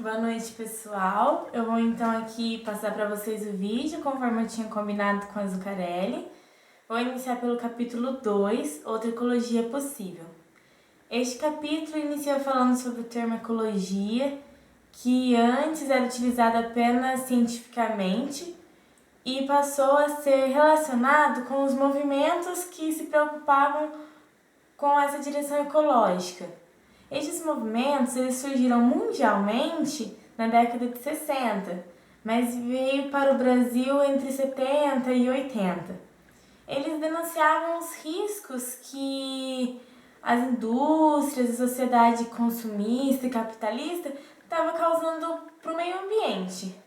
Boa noite, pessoal. Eu vou então aqui passar para vocês o vídeo, conforme eu tinha combinado com a Zucarelli. Vou iniciar pelo capítulo 2, Outra Ecologia Possível. Este capítulo inicia falando sobre o termo ecologia, que antes era utilizado apenas cientificamente e passou a ser relacionado com os movimentos que se preocupavam com essa direção ecológica. Estes movimentos eles surgiram mundialmente na década de 60, mas veio para o Brasil entre 70 e 80. Eles denunciavam os riscos que as indústrias, a sociedade consumista e capitalista estavam causando para o meio ambiente.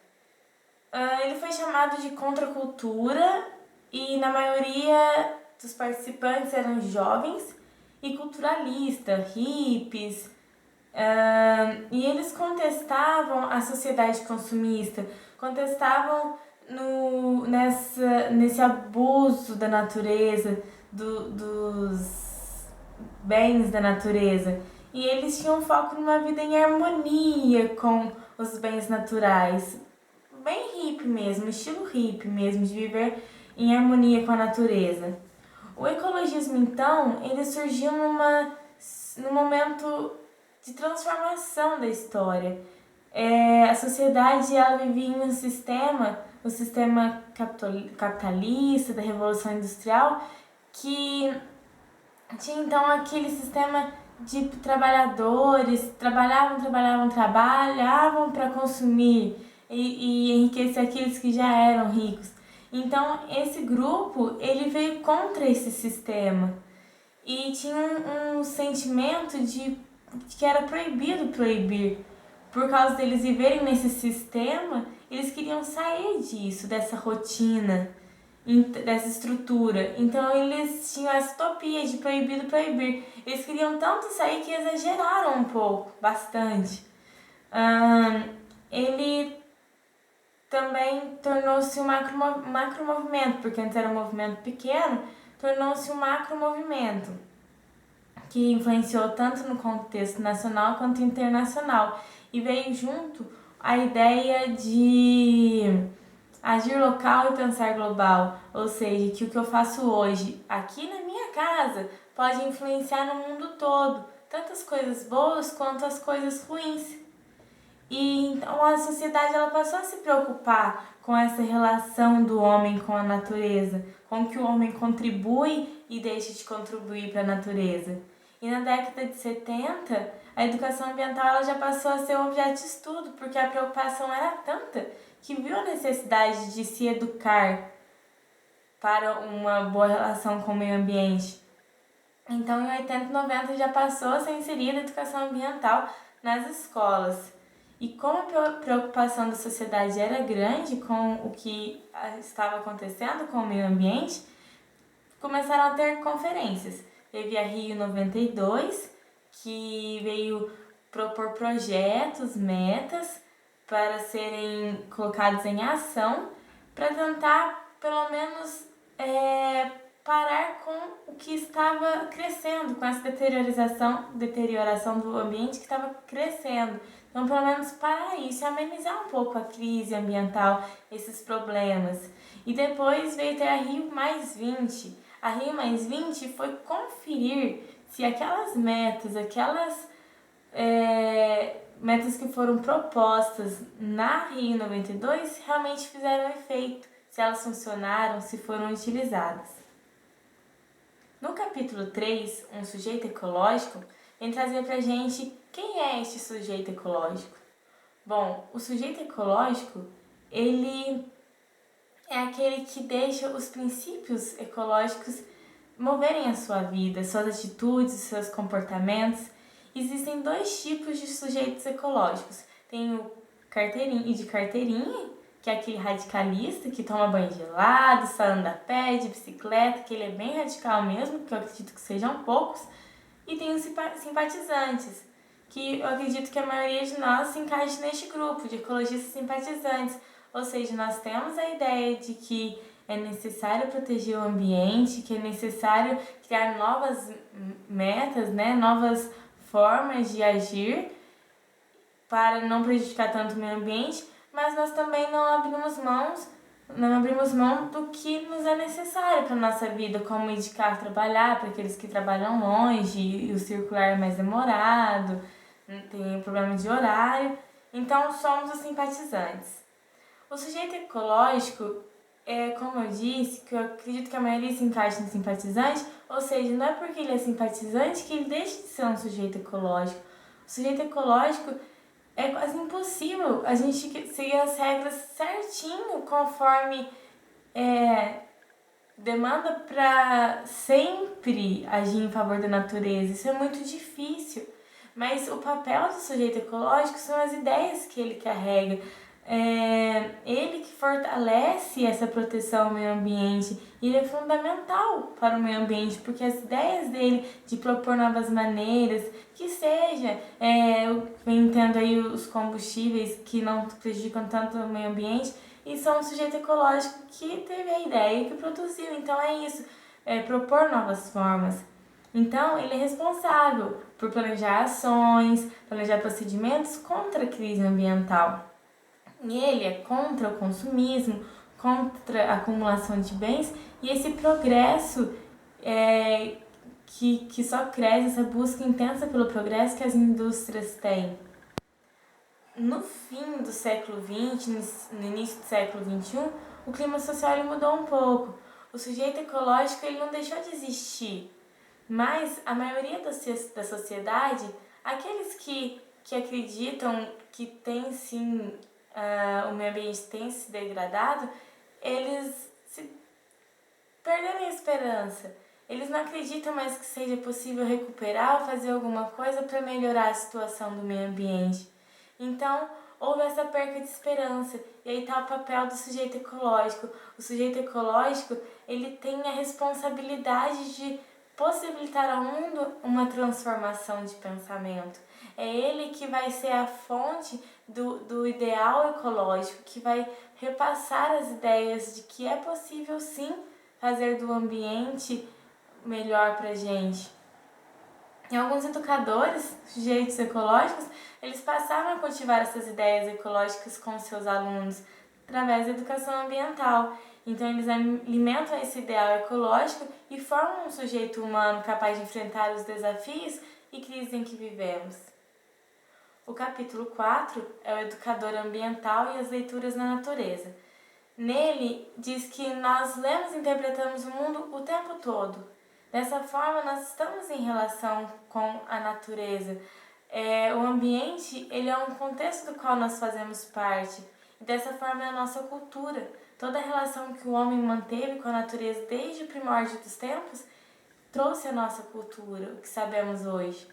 Ele foi chamado de contracultura e na maioria dos participantes eram jovens e culturalistas, hippies, e eles contestavam a sociedade consumista, contestavam nesse abuso da natureza, dos bens da natureza. E eles tinham foco numa vida em harmonia com os bens naturais. Bem hippie mesmo, estilo hippie mesmo, de viver em harmonia com a natureza. O ecologismo, então, ele surgiu num momento de transformação da história. A sociedade ela vivia em um sistema, o sistema capitalista da Revolução Industrial, que tinha então aquele sistema de trabalhadores, trabalhavam para consumir e enriquecer aqueles que já eram ricos. Então, esse grupo, ele veio contra esse sistema e tinha um sentimento de que era proibido proibir. Por causa deles viverem nesse sistema, eles queriam sair disso, dessa rotina, dessa estrutura. Então, eles tinham essa utopia de proibido proibir. Eles queriam tanto sair que exageraram um pouco, bastante. Ele também tornou-se um macromovimento, porque antes era um movimento pequeno, tornou-se um macromovimento, que influenciou tanto no contexto nacional quanto internacional. E veio junto a ideia de agir local e pensar global, ou seja, que o que eu faço hoje aqui na minha casa pode influenciar no mundo todo, tanto as coisas boas quanto as coisas ruins. E então a sociedade ela passou a se preocupar com essa relação do homem com a natureza, com que o homem contribui e deixa de contribuir para a natureza. E na década de 70, a educação ambiental ela já passou a ser objeto de estudo, porque a preocupação era tanta que viu a necessidade de se educar para uma boa relação com o meio ambiente. Então, em 80 e 90 já passou a ser inserida a educação ambiental nas escolas. E como a preocupação da sociedade era grande com o que estava acontecendo com o meio ambiente, começaram a ter conferências. Teve a Rio 92, que veio propor projetos, metas para serem colocados em ação para tentar, pelo menos, parar com o que estava crescendo, com essa deterioração do ambiente que estava crescendo. Então, pelo menos parar isso e amenizar um pouco a crise ambiental, esses problemas. E depois veio ter a Rio Mais 20. A Rio Mais 20 foi conferir se aquelas metas, metas que foram propostas na Rio 92 realmente fizeram efeito, se elas funcionaram, se foram utilizadas. No capítulo 3, Um Sujeito Ecológico, vem trazer pra gente quem é este sujeito ecológico. Bom, o sujeito ecológico, ele é aquele que deixa os princípios ecológicos moverem a sua vida, suas atitudes, seus comportamentos. Existem dois tipos de sujeitos ecológicos. Tem o de carteirinha, que é aquele radicalista que toma banho gelado, só anda a pé, de bicicleta, que ele é bem radical mesmo, que eu acredito que sejam poucos. E tem os simpatizantes, que eu acredito que a maioria de nós se encaixa neste grupo de ecologistas simpatizantes. Ou seja, nós temos a ideia de que é necessário proteger o ambiente, que é necessário criar novas metas, novas formas de agir, para não prejudicar tanto o meio ambiente, mas nós também não abrimos mão do que nos é necessário para a nossa vida, como ir de carro trabalhar, para aqueles que trabalham longe e o circular é mais demorado, tem problema de horário. Então, somos os simpatizantes. O sujeito ecológico como eu disse, que eu acredito que a maioria se encaixa no simpatizante, ou seja, não é porque ele é simpatizante que ele deixa de ser um sujeito ecológico. O sujeito ecológico é quase impossível a gente seguir as regras certinho conforme demanda para sempre agir em favor da natureza. Isso é muito difícil. Mas o papel do sujeito ecológico são as ideias que ele carrega. Ele que fortalece essa proteção ao meio ambiente e ele é fundamental para o meio ambiente, porque as ideias dele de propor novas maneiras, que seja, vem tendo aí os combustíveis que não prejudicam tanto o meio ambiente, e são um sujeito ecológico que teve a ideia e que produziu. Então é isso, propor novas formas. Então, ele é responsável por planejar ações, planejar procedimentos contra a crise ambiental. E ele é contra o consumismo, contra a acumulação de bens e esse progresso que só cresce, essa busca intensa pelo progresso que as indústrias têm. No fim do século XX, no início do século XXI, o clima social ele mudou um pouco. O sujeito ecológico ele não deixou de existir, mas a maioria da sociedade, aqueles que acreditam que tem sim, o meio ambiente tem se degradado, eles perderam a esperança. Eles não acreditam mais que seja possível recuperar ou fazer alguma coisa para melhorar a situação do meio ambiente. Então, houve essa perca de esperança. E aí está o papel do sujeito ecológico. O sujeito ecológico, ele tem a responsabilidade de possibilitar ao mundo uma transformação de pensamento. É ele que vai ser a fonte do ideal ecológico, que vai repassar as ideias de que é possível sim fazer do ambiente melhor para a gente. E alguns educadores, sujeitos ecológicos, eles passaram a cultivar essas ideias ecológicas com seus alunos através da educação ambiental. Então, eles alimentam esse ideal ecológico e formam um sujeito humano capaz de enfrentar os desafios e crises em que vivemos. O capítulo 4 é o educador ambiental e as leituras na natureza. Nele, diz que nós lemos e interpretamos o mundo o tempo todo. Dessa forma, nós estamos em relação com a natureza. O ambiente ele é um contexto do qual nós fazemos parte. E dessa forma é a nossa cultura. Toda a relação que o homem manteve com a natureza desde o primórdio dos tempos trouxe a nossa cultura, o que sabemos hoje.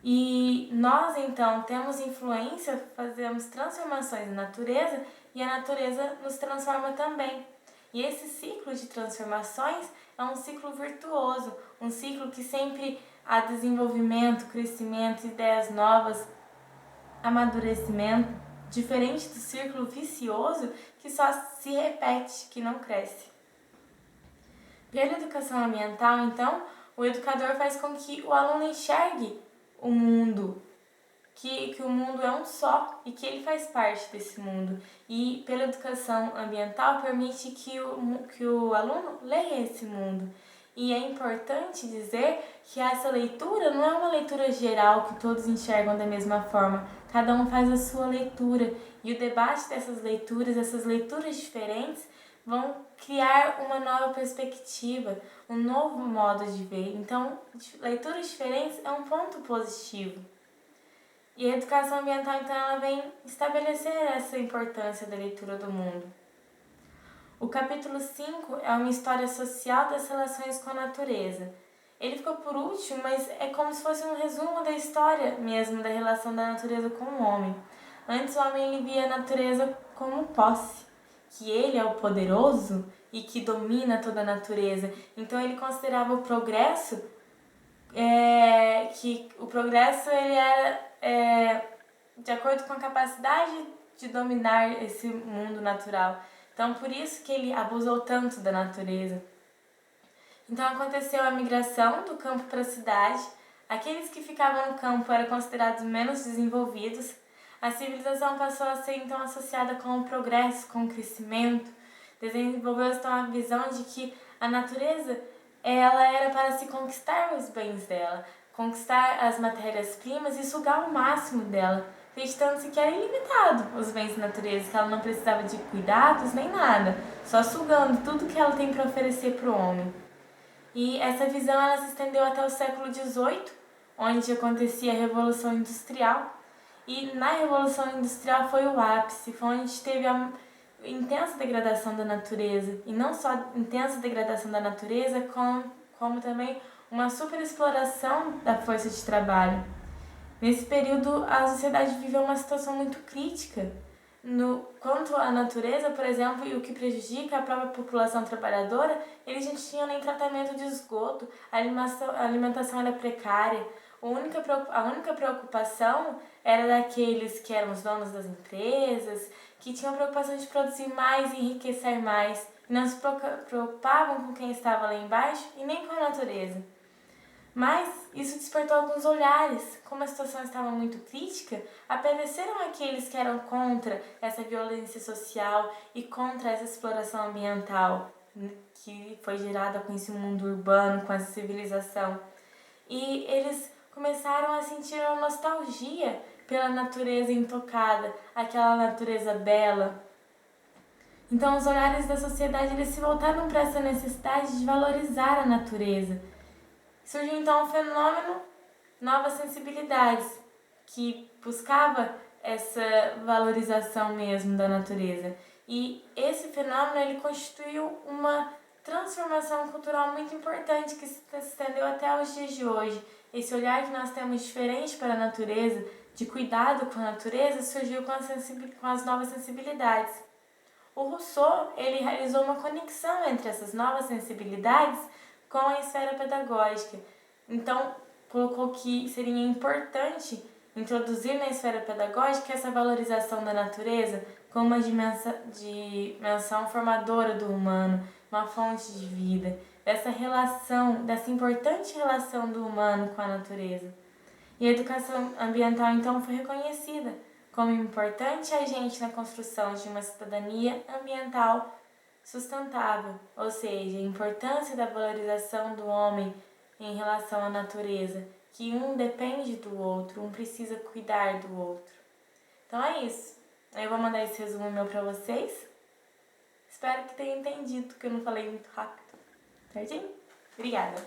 E nós, então, temos influência, fazemos transformações na natureza e a natureza nos transforma também. E esse ciclo de transformações é um ciclo virtuoso, um ciclo que sempre há desenvolvimento, crescimento, ideias novas, amadurecimento, diferente do círculo vicioso que só se repete, que não cresce. Pela educação ambiental, então, o educador faz com que o aluno enxergue o mundo, que o mundo é um só e que ele faz parte desse mundo. E pela educação ambiental permite que o aluno leia esse mundo. E é importante dizer que essa leitura não é uma leitura geral que todos enxergam da mesma forma. Cada um faz a sua leitura. E o debate dessas leituras, essas leituras diferentes, vão criar uma nova perspectiva, um novo modo de ver. Então, leituras diferentes é um ponto positivo. E a educação ambiental, então, ela vem estabelecer essa importância da leitura do mundo. O capítulo 5 é uma história social das relações com a natureza. Ele ficou por último, mas é como se fosse um resumo da história mesmo da relação da natureza com o homem. Antes o homem ele via a natureza como posse, que ele é o poderoso e que domina toda a natureza. Então ele considerava o progresso, que o progresso ele era de acordo com a capacidade de dominar esse mundo natural. Então por isso que ele abusou tanto da natureza. Então aconteceu a migração do campo para a cidade. Aqueles que ficavam no campo eram considerados menos desenvolvidos. A civilização passou a ser então associada com o progresso, com o crescimento. Desenvolveu-se então a visão de que a natureza ela era para se conquistar os bens dela, conquistar as matérias-primas e sugar o máximo dela, acreditando-se que era ilimitado os bens da natureza, que ela não precisava de cuidados nem nada, só sugando tudo que ela tem para oferecer para o homem. E essa visão ela se estendeu até o século XVIII, onde acontecia a Revolução Industrial. E na Revolução Industrial foi o ápice, foi onde teve a intensa degradação da natureza. E não só intensa degradação da natureza, como também uma superexploração da força de trabalho. Nesse período, a sociedade viveu uma situação muito crítica. Quanto à natureza, por exemplo, e o que prejudica a própria população trabalhadora, eles não tinham nem tratamento de esgoto, a alimentação era precária. A única preocupação era daqueles que eram os donos das empresas, que tinham preocupação de produzir mais e enriquecer mais, e não se preocupavam com quem estava lá embaixo e nem com a natureza. Mas isso despertou alguns olhares. Como a situação estava muito crítica, apareceram aqueles que eram contra essa violência social e contra essa exploração ambiental que foi gerada com esse mundo urbano, com essa civilização. E eles começaram a sentir uma nostalgia pela natureza intocada, aquela natureza bela. Então os olhares da sociedade eles se voltaram para essa necessidade de valorizar a natureza. Surgiu então um fenômeno, novas sensibilidades, que buscava essa valorização mesmo da natureza. E esse fenômeno ele constituiu uma transformação cultural muito importante que se estendeu até os dias de hoje. Esse olhar que nós temos diferente para a natureza, de cuidado com a natureza, surgiu com as novas sensibilidades. O Rousseau ele realizou uma conexão entre essas novas sensibilidades com a esfera pedagógica. Então, colocou que seria importante introduzir na esfera pedagógica essa valorização da natureza como uma dimensão formadora do humano, uma fonte de vida, dessa importante relação do humano com a natureza. E a educação ambiental, então, foi reconhecida como importante agente na construção de uma cidadania ambiental sustentável, ou seja, a importância da valorização do homem em relação à natureza, que um depende do outro, um precisa cuidar do outro. Então é isso. Eu vou mandar esse resumo meu pra vocês. Espero que tenham entendido, que eu não falei muito rápido. Certinho? Obrigada!